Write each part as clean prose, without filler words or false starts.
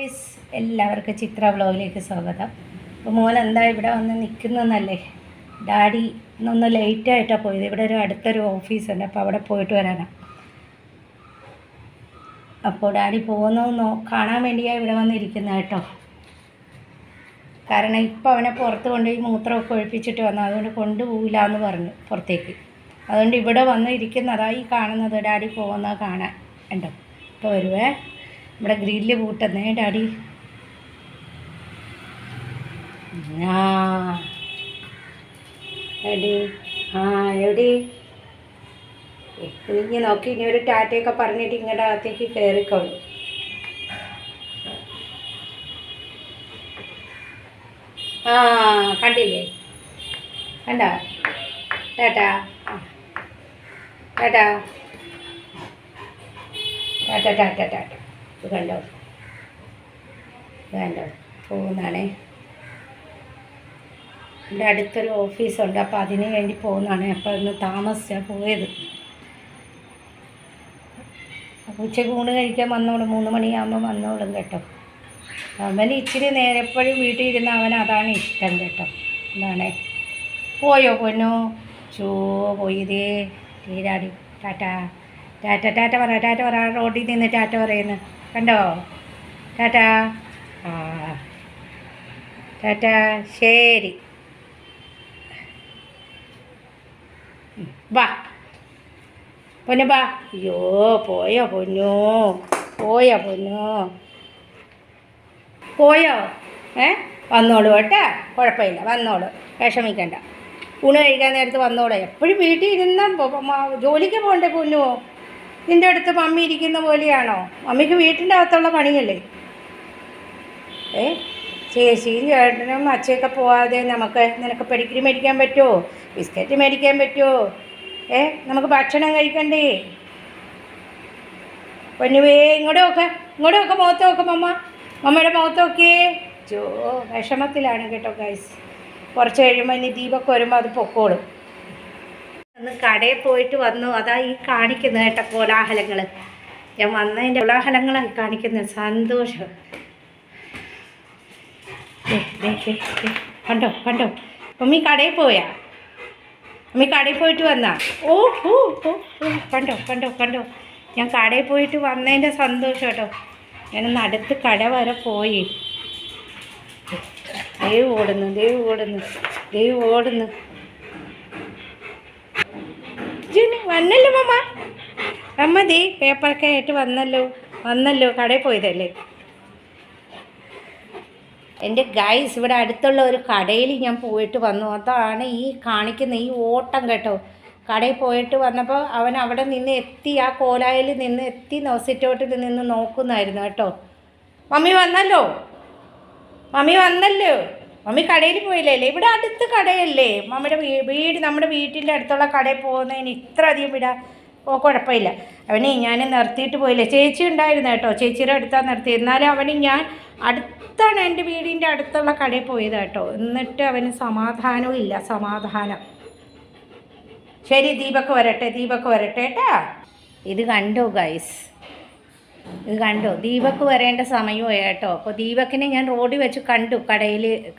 Guys, എല്ലാവർക്കും ചിത്ര വ്ലോഗിലേക്ക് സ്വാഗതം. അപ്പോൾ മോൻ എന്താ ഇവിടെ വന്ന് നിൽക്കുന്നതെന്നല്ലേ? ഡാഡി ഇന്നൊന്ന് ലേറ്റായിട്ടാണ് പോയത്. ഇവിടെ അടുത്തൊരു ഓഫീസുണ്ട്, അപ്പോൾ അവിടെ പോയിട്ട് വരാനാണ്. അപ്പോൾ ഡാഡി പോകുന്നതെന്നോ കാണാൻ വേണ്ടിയാണ് ഇവിടെ വന്നിരിക്കുന്നത് കേട്ടോ. കാരണം ഇപ്പോൾ അവനെ പുറത്ത് കൊണ്ടുപോയി മൂത്രമൊക്കെ ഒഴിപ്പിച്ചിട്ട് വന്നു, അതുകൊണ്ട് കൊണ്ടുപോകില്ല എന്ന് പറഞ്ഞു പുറത്തേക്ക്. അതുകൊണ്ട് ഇവിടെ വന്ന് ഇരിക്കുന്നതായി കാണുന്നത്. ഡാഡി പോകുന്നത് കാണാൻ ഉണ്ടോ? ഇപ്പോൾ വരുവേ. ഇവിടെ ഗ്രില്ല് പൂട്ടുന്നേ ഡാഡി. എടി എടി കുഞ്ഞ് നോക്കി, ഇനി ഒരു ടാറ്റയൊക്കെ പറഞ്ഞിട്ട് ഇങ്ങോട്ട് അകത്തേക്ക് കയറിക്കോളൂ. കണ്ടില്ലേ? കണ്ട ടാറ്റാ ടാറ്റാ ടാറ്റ ടാറ്റ ടാറ്റ. ഇത് കണ്ടോ, ഇത് കണ്ടോ പോകുന്നതാണേ. ഇവിടെ അടുത്തൊരു ഓഫീസുണ്ട്, അപ്പോൾ അതിന് വേണ്ടി പോകുന്നതാണ്. അപ്പോൾ ഇന്ന് താമസിച്ചാണ് പോയത്. അപ്പോൾ ഉച്ചയ്ക്ക് ഊണ് കഴിക്കാൻ വന്നോളും, 3 മണിയാകുമ്പോൾ വന്നോളും കേട്ടോ. അവന് ഇച്ചിരി നേരെ എപ്പോഴും വീട്ടിൽ ഇരുന്ന് അവൻ അതാണ് ഇഷ്ടം കേട്ടോ. എന്താണേ പോയോ പൊന്നോ? പോയതേ തീരാടി. ടാറ്റ ടാറ്റ ടാറ്റ പറ, ടാറ്റ പറ. റോഡിൽ നിന്ന് ടാറ്റ പറയുന്നു കണ്ടോ? ടാറ്റ ടാറ്റ. ശരി, വാ പൊന്നു വാ. അയ്യോ പോയോ പൊന്നോ? പോയോ പൊന്നോ? പോയോ? വന്നോളൂ കേട്ടോ, കുഴപ്പമില്ല, വന്നോളൂ, വിഷമിക്കണ്ട. ഊണ് കഴിക്കാൻ നേരത്ത് വന്നോളൂ. എപ്പോഴും വീട്ടിൽ ഇരുന്നാൽ ജോലിക്ക് പോകണ്ടേ പൊന്നുവോ? നിൻ്റെ അടുത്ത് മമ്മി ഇരിക്കുന്ന പോലെയാണോ? മമ്മിക്ക് വീട്ടിൻ്റെ അകത്തുള്ള പണിയല്ലേ? ചേച്ചിയും ചേട്ടനും അച്ഛയൊക്കെ പോവാതെ നിനക്ക് പെഡിഗ്രി മേടിക്കാൻ പറ്റുമോ? ബിസ്ക്കറ്റ് മേടിക്കാൻ പറ്റുമോ? നമുക്ക് ഭക്ഷണം കഴിക്കണ്ടേ പൊന്നുവേ? ഇങ്ങോട്ട് നോക്ക്, മുഖത്ത് നോക്ക് മമ്മയുടെ മുഖത്ത് നോക്കിയേ. വിഷമത്തിലാണ് കേട്ടോ ഗൈസ്. കുറച്ച് കഴിയുമ്പോൾ ഇനി ദീപൊക്കെ വരുമ്പോൾ അത് പൊക്കോളും. ഒന്ന് കടയിൽ പോയിട്ട് വന്നു, അതാ ഈ കാണിക്കുന്നത് കേട്ടോ കോലാഹലങ്ങൾ. ഞാൻ വന്നതിൻ്റെ കോലാഹലങ്ങളാണ് കാണിക്കുന്നത്. സന്തോഷം. കണ്ടോ മമ്മി കടയിൽ പോയാ? മമ്മി കടയിൽ പോയിട്ട് വന്നാ? ഓ കണ്ടോ ഞാൻ കടയിൽ പോയിട്ട് വന്നതിൻ്റെ സന്തോഷം കേട്ടോ. ഞാനൊന്ന് അടുത്ത് കട വരെ പോയി. ദൈവം ഓടുന്നു. വന്നല്ലോ അമ്മ ദേ പേപ്പറൊക്കെ ആയിട്ട് വന്നല്ലോ കടയിൽ പോയതല്ലേ. എൻ്റെ ഗൈസ്, ഇവിടെ അടുത്തുള്ള ഒരു കടയിൽ ഞാൻ പോയിട്ട് വന്നു. അതാണ് ഈ കാണിക്കുന്ന ഈ ഓട്ടം കേട്ടോ. കടയിൽ പോയിട്ട് വന്നപ്പോൾ അവൻ അവിടെ നിന്ന് എത്തി, ആ കോലായിൽ നിന്ന് എത്തി സിറ്റൗട്ടിൽ നിന്ന് നോക്കുന്നതായിരുന്നു കേട്ടോ. മമ്മി വന്നല്ലോ. മമ്മി കടയിൽ പോയില്ലേ? ഇവിടെ അടുത്ത് കടയല്ലേ മമ്മിയുടെ വീട്. നമ്മുടെ വീട്ടിൻ്റെ അടുത്തുള്ള കടയിൽ പോകുന്നതിന് ഇത്ര അധികം വിടാൻ കുഴപ്പമില്ല. അവനെ ഞാൻ നിർത്തിയിട്ട് പോയില്ലേ. ചേച്ചി ഉണ്ടായിരുന്നു കേട്ടോ, ചേച്ചിയുടെ അടുത്താണ് നിർത്തി. എന്നാലും അവന് ഞാൻ അടുത്താണ് എൻ്റെ വീടിൻ്റെ അടുത്തുള്ള കടയിൽ പോയത് കേട്ടോ. എന്നിട്ട് അവന് സമാധാനവും ഇല്ല. സമാധാനം. ശരി, ദീപക്ക് വരട്ടെ കേട്ടാ. ഇത് കണ്ടോ ഗൈസ്, ദീപക്ക് വരേണ്ട സമയമായി കേട്ടോ. അപ്പോൾ ദീപക്കിനെ ഞാൻ റോഡിൽ വെച്ച് കണ്ടു.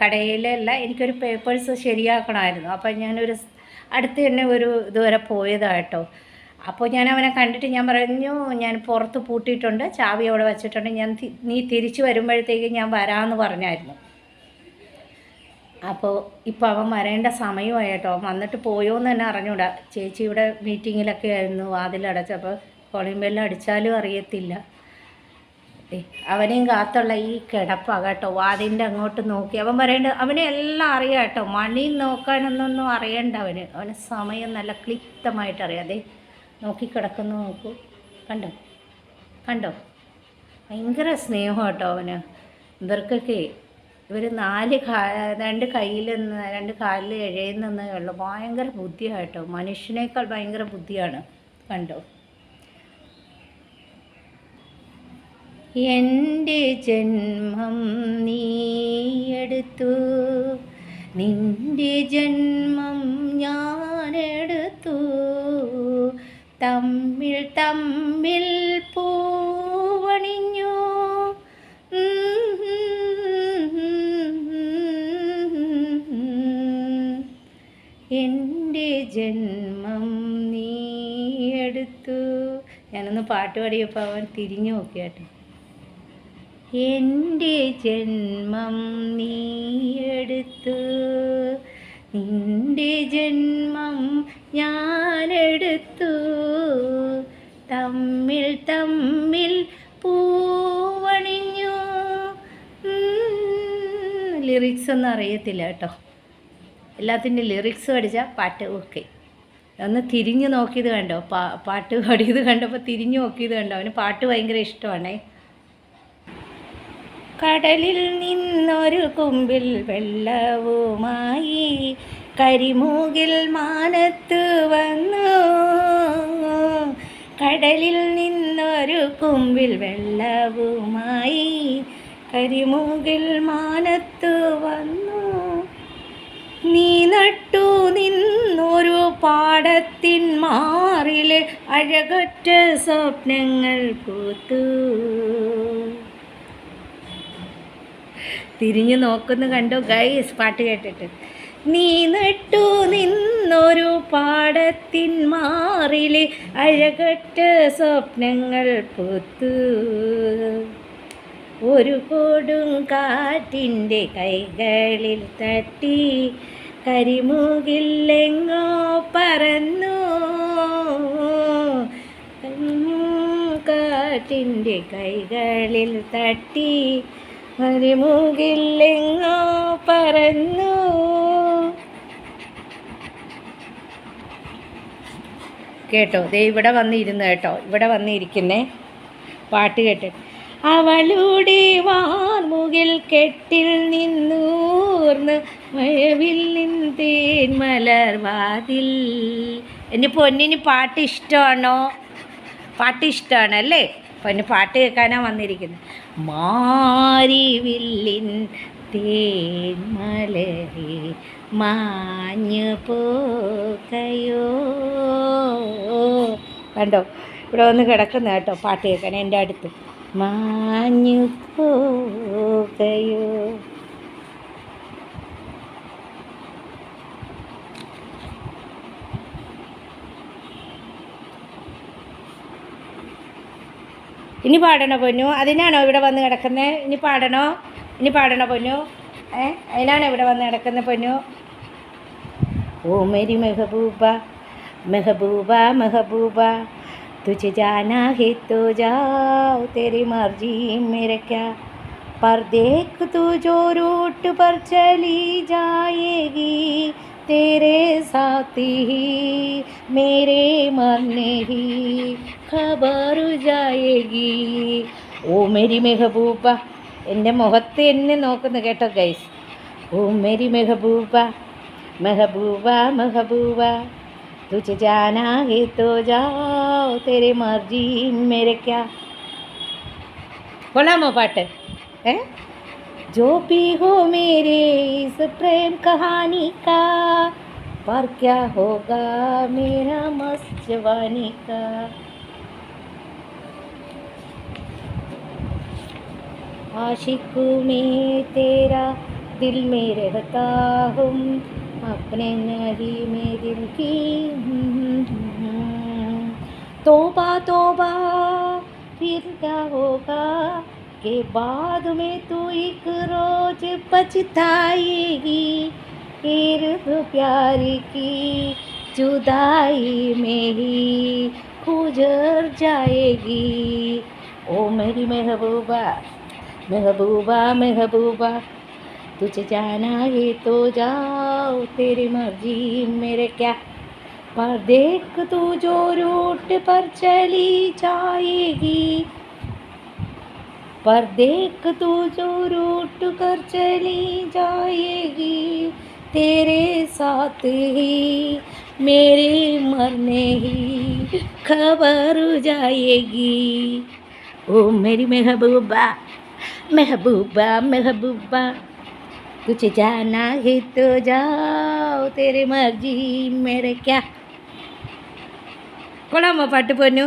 കടയിലല്ല, എനിക്കൊരു പേപ്പേഴ്സ് ശരിയാക്കണമായിരുന്നു. അപ്പോൾ ഞാനൊരു അടുത്ത് തന്നെ ഒരു ഇതുവരെ പോയതാണ് കേട്ടോ. അപ്പോൾ ഞാൻ അവനെ കണ്ടിട്ട് ഞാൻ പറഞ്ഞു, ഞാൻ പുറത്ത് പൂട്ടിയിട്ടുണ്ട്, ചാവി അവിടെ വെച്ചിട്ടുണ്ട്, നീ തിരിച്ച് വരുമ്പോഴത്തേക്ക് ഞാൻ വരാമെന്ന് പറഞ്ഞായിരുന്നു. അപ്പോൾ ഇപ്പോൾ അവൻ വരേണ്ട സമയമായി കേട്ടോ. അവൻ വന്നിട്ട് പോയോ എന്ന് തന്നെ അറിഞ്ഞൂടാ. ചേച്ചി ഇവിടെ മീറ്റിങ്ങിലൊക്കെ ആയിരുന്നു, വാതിലടച്ചപ്പോൾ കോളിംഗ് ബെല്ല് അടിച്ചാലും അറിയത്തില്ല. അവനെയും കാത്തുള്ള ഈ കിടപ്പാണ് കേട്ടോ. വാതിൻ്റെ അങ്ങോട്ട് നോക്കി അവനെ എല്ലാം അറിയാം കേട്ടോ. മണി നോക്കാനൊന്നും അറിയണ്ട അവന് സമയം നല്ല ക്ലിപ്തമായിട്ട് അറിയാം. അതെ നോക്കിക്കിടക്കുന്നു, നോക്കൂ, കണ്ടോ ഭയങ്കര സ്നേഹം കേട്ടോ അവന്. ഇവർക്കൊക്കെ ഇവർ 2 കാലിൽ എഴയുന്നേ ഉള്ളു. ഭയങ്കര ബുദ്ധിയാണ് കേട്ടോ, മനുഷ്യനേക്കാൾ ഭയങ്കര ബുദ്ധിയാണ്. കണ്ടോ? എൻ്റെ ജന്മം നീയെടുത്തു, നിൻ്റെ ജന്മം ഞാനെടുത്തു, തമ്മിൽ പൂവണിഞ്ഞു, ജന്മം നീ എടുത്തു. ഞാനൊന്ന് പാട്ട് പാടിയപ്പോൾ അവൻ തിരിഞ്ഞു നോക്കിയാട്ടോ. എൻ്റെ ജന്മം നീ എടുത്തു, നിൻ്റെ ജന്മം ഞാനെടുത്തു, തമ്മിൽ തമ്മിൽ പൂവണിഞ്ഞു. ലിറിക്സ് ഒന്നും അറിയത്തില്ല കേട്ടോ. എല്ലാത്തിൻ്റെ ലിറിക്സ് പഠിച്ചാൽ പാട്ട് ഓക്കെ. ഒന്ന് തിരിഞ്ഞു നോക്കിയത് കണ്ടോ, പാട്ട് പാടിയത് കണ്ടപ്പോൾ തിരിഞ്ഞു നോക്കിയത് കണ്ടോ. അവന് പാട്ട് ഭയങ്കര ഇഷ്ടമാണേ. കടലിൽ നിന്നൊരു കുമ്പിൽ വെള്ളവുമായി കരിമൂകിൽ മാനത്ത് വന്നു. കടലിൽ നിന്നൊരു കുമ്പിൽ വെള്ളവുമായി കരിമൂകിൽ മാനത്ത് വന്നു. നീ നട്ടു നിന്നൊരു പാടത്തിൻ മാറിലെ അഴകറ്റ സ്വപ്നങ്ങൾ പൂത്തു. തിരിഞ്ഞു നോക്കുന്നു കണ്ടോ ഗൈസ് പാട്ട് കേട്ടിട്ട്. നീ നട്ടു നിന്നൊരു പാടത്തിൻ മാറിലെ അഴകറ്റ സ്വപ്നങ്ങൾ പൂത്തു. ഒരു കൊടുങ്കാറ്റിൻ്റെ കൈകളിൽ തട്ടി കരിമുകിലെങ്ങോ പറന്നു. കാറ്റിൻ്റെ കൈകളിൽ തട്ടി കരിമുകിലെങ്ങോ പറന്നു. കേട്ടോ, ദേ ഇവിടെ വന്നിരുന്നു കേട്ടോ, ഇവിടെ വന്നിരിക്കുന്നേ പാട്ട് കേട്ടിട്ട്. അവളുടെ വാർമുകിൽ കെട്ടിൽ നിന്നൂർന്ന് മഴവില്ലിൻ തേൻ മലർവാതിൽ. എൻ്റെ പൊന്നിന് പാട്ട് ഇഷ്ടമാണോ? പാട്ട് ഇഷ്ടമാണല്ലേ? പൊന്ന് പാട്ട് കേൾക്കാനാണ് വന്നിരിക്കുന്നത്. മാരിവില്ലിൻ തേൻ മലരെ മാഞ്ഞു പോകയോ. കണ്ടോ, ഇവിടെ വന്ന് കിടക്കുന്ന കേട്ടോ പാട്ട് കേൾക്കാൻ എൻ്റെ അടുത്ത്. മാഞ്ഞു പോകയോ. ഇനി പാടണോ പൊന്നു? അതിനാണോ ഇവിടെ വന്ന് കിടക്കുന്നത്? ഇനി പാടണോ? ഇനി പാടണോ പൊന്നു? അതിനാണോ ഇവിടെ വന്ന് കിടക്കുന്നത് പൊന്നു? ഓ മേരി മെഹബൂബ മെഹബൂബ മെഹബൂബ तुझे जाना है तो जाओ तेरी मर्जी मेरे क्या. पर देख तू जो रूट पर चली जाएगी तेरे साथ ही मेरे मरने ही खबर जाएगी. ഓ മേരി മെഹബൂബ. എൻ്റെ മുഖത്ത് എന്നെ നോക്കുന്നു കേട്ടോ ഗൈസ്. ഓ മേരി മെഹബൂബ മെഹബൂബ മെഹബൂബ तुझे जाना है तो जाओ तेरी मर्जी मेरे क्या. बोलामो पाട്ട്. जो भी हो मेरे इस प्रेम कहानी का, पर क्या होगा मेरा मस्त जवानी का. आशिक में तेरा दिल में रहता हूँ, अपने नहीं में दिल की. तौबा तौबा फिर क्या होगा के बाद में तू एक रोज पछताएगी. फिर तो प्यार की जुदाई में ही गुजर जाएगी. ओ मेरी महबूबा महबूबा महबूबा तुझे जाना है तो जाओ तेरी मर्जी मेरे क्या. पर देख तू जो रूट पर चली जाएगी, पर देख तू जो रूट पर चली जाएगी तेरे साथ ही मेरे मरने ही खबर जाएगी. ओ मेरी महबूबा महबूबा महबूबा तुझे जाना है तो जाओ तेरी मर्जी मेरे क्या. കൊള്ളാമോ പാട്ട് പൊന്നു?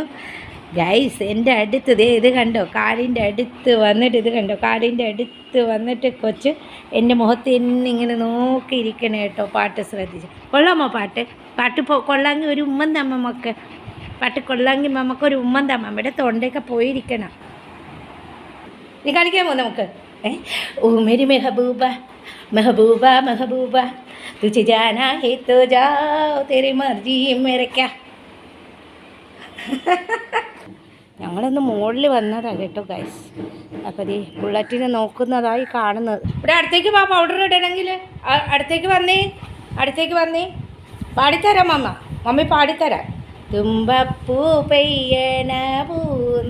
ഗൈസ് എൻ്റെ അടുത്ത് ഇത് കണ്ടോ, കാലിൻ്റെ അടുത്ത് വന്നിട്ട് ഇത് കണ്ടോ, കാലിൻ്റെ അടുത്ത് വന്നിട്ട് കൊച്ച് എൻ്റെ മുഖത്ത് എന്നിങ്ങനെ നോക്കിയിരിക്കണേ കേട്ടോ. പാട്ട് ശ്രദ്ധിച്ച് കൊള്ളാമോ? പാട്ട് കൊള്ളാമെങ്കിൽ ഒരു ഉമ്മൻ തമ്മമ്മക്ക്, പാട്ട് കൊള്ളാമെങ്കിൽ മമ്മക്കൊരു ഉമ്മൻ തമ്മമ്മയുടെ തൊണ്ടയൊക്കെ പോയിരിക്കണം. നീ കളിക്കാമോ നമുക്ക്? ഓ മേരി മെഹബൂബ മെഹബൂബ മെഹബൂബ തുझे जाना है तो जाओ तेरी मर्जी मेरे क्या. ഞങ്ങളൊന്ന് മുകളിൽ വന്നതാണ് കേട്ടോ ഗൈസ്. അപ്പോൾ ഈ ബുള്ളറ്റിനെ നോക്കുന്നതായി കാണുന്നത്. ഇവിടെ അടുത്തേക്ക് വാ, പൗഡർ ഇടണമെങ്കിൽ അടുത്തേക്ക് വന്നേ പാടിത്തരാം മമ്മി പാടിത്തരാം. തുമ്പപ്പൂ പെയ്യണ പൂ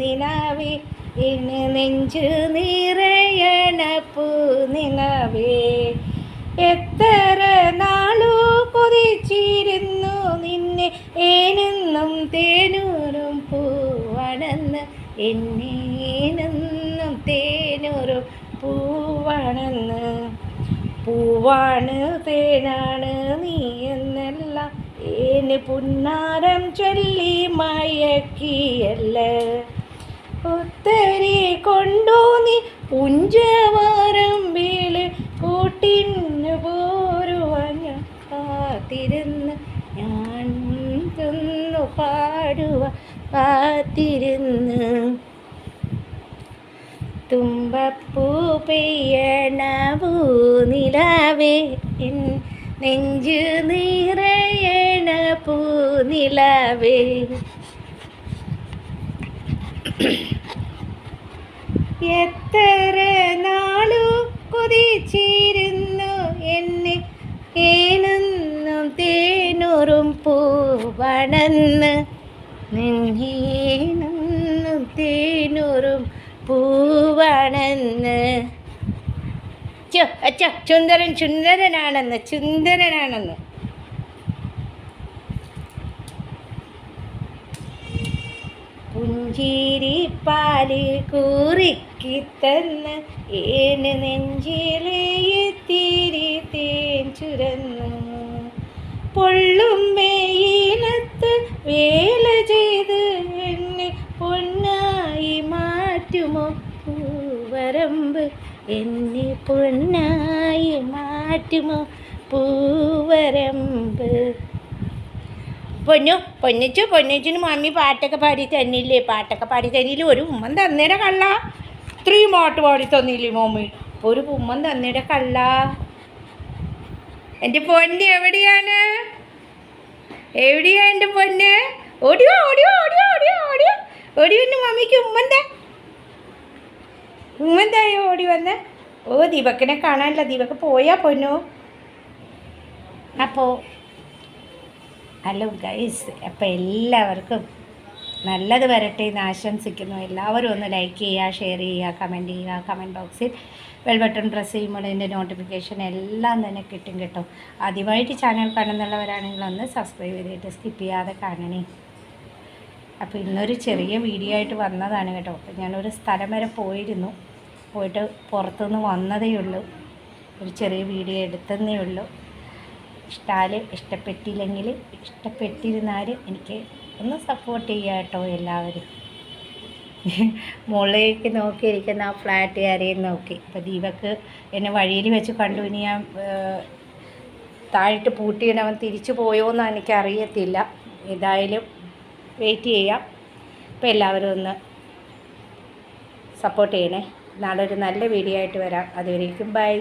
നിലാവേ ഇന്ന് നെഞ്ചു നിറയണ പൂ നിലാവേ എത്ര നാളു കൊതിച്ചിരുന്നു നിന്നെ ഏനെന്നും തേനൂരും പൂവാണെന്ന് എന്നേനെന്നും തേനൂരും പൂവാണെന്ന്. പൂവാണ് തേനാണ് നീ എന്നല്ല ഏന് പുന്നാരം ചൊല്ലി മയക്കിയല്ല. ഒത്തരി കൊണ്ടു നീ പുഞ്ചവാരമ്പിൽ കൂട്ടിന് പോരുവാൻ കാത്തിരുന്ന് ഞാൻ ചെന്നു പാടുവാൻ കാത്തിരുന്ന്. തുമ്പപ്പൂ പെയ്യണ പൂനിലാവേ നെഞ്ചു നിറയണ പൂനിലാവേ എത്ര നാളു കൊതിച്ചിരുന്നു എന്നെ ഏനെന്നും തേനൂറും പൂവണെന്ന് നിന്നേനെന്നും തേനൂറും പൂവണെന്ന്. ചുന്ദരനാണെന്ന്. പുഞ്ചിരിപ്പാല് കുറുക്കി തന്ന് ഏന് നെഞ്ചിലെത്തിരി തേൻ ചുരന്നു. പൊള്ളും വെയിലത്ത് വേല ചെയ്ത് എന്നെ പൊന്നായി മാറ്റുമോ പൂവരമ്പ്, എന്നെ പൊന്നായി മാറ്റുമോ പൂവരമ്പ്. പൊന്നിച്ചിന് മമ്മി പാട്ടൊക്കെ പാടി തന്നില്ലേ? ഒരു ഉമ്മൻ തന്നേടെ കള്ള. ഇത്രയും പാട്ട് പാടി തന്നില്ലേ മമ്മി? ഒരു ഉമ്മൻ തന്നേടെ കള്ള. എൻ്റെ പൊന്ന് എവിടെയാണ് എൻ്റെ പൊന്ന്? ഓടിയോ ഒന്ന് മമ്മിക്ക് ഉമ്മന്തായോ ഓടി വന്ന്. ഓ ദീപക്കിനെ കാണാനില്ല, ദീപക്ക് പോയാ പൊന്നു. അപ്പോൾ ഹലോ ഗൈസ്, അപ്പോൾ എല്ലാവർക്കും നല്ലത് വരട്ടെ എന്ന് ആശംസിക്കുന്നു. എല്ലാവരും ഒന്ന് ലൈക്ക് ചെയ്യുക, ഷെയർ ചെയ്യുക, കമൻറ്റ് ചെയ്യുക. കമൻറ്റ് ബോക്സിൽ ബെൽ ബട്ടൺ പ്രസ് ചെയ്യുമ്പോൾ ഇതിൻ്റെ നോട്ടിഫിക്കേഷൻ എല്ലാം തന്നെ കിട്ടും കേട്ടോ. ആദ്യമായിട്ട് ചാനൽ കാണുന്നുള്ളവരാണെങ്കിൽ ഒന്ന് സബ്സ്ക്രൈബ് ചെയ്തിട്ട് സ്കിപ്പ് ചെയ്യാതെ കാണണേ. അപ്പോൾ ഇന്നൊരു ചെറിയ വീഡിയോ ആയിട്ട് വന്നതാണ് കേട്ടോ. അപ്പോൾ ഞാനൊരു സ്ഥലം വരെ പോയിട്ട് പുറത്തുനിന്ന് വന്നതേ ഉള്ളൂ. ഒരു ചെറിയ വീഡിയോ എടുത്തതേ ഉള്ളൂ. ഇഷ്ടപ്പെട്ടില്ലെങ്കിൽ ഇഷ്ടപ്പെട്ടിരുന്നാൽ എനിക്ക് ഒന്ന് സപ്പോർട്ട് ചെയ്യുക കേട്ടോ എല്ലാവരും. മുകളിലേക്ക് നോക്കിയിരിക്കുന്ന ആ ഫ്ലാറ്റുകാരെയും നോക്കി. അപ്പോൾ ദീപക്ക് എന്നെ വഴിയിൽ വെച്ച് കണ്ടു. ഇനി ഞാൻ താഴിട്ട് പൂട്ടിയിട്ട് അവൻ തിരിച്ചു പോയോയെന്ന് എനിക്കറിയത്തില്ല. ഏതായാലും വെയിറ്റ് ചെയ്യാം. അപ്പോൾ എല്ലാവരും ഒന്ന് സപ്പോർട്ട് ചെയ്യണേ. നാളെ ഒരു നല്ല വീഡിയോ ആയിട്ട് വരാം. അതുവരേക്കും ബൈ.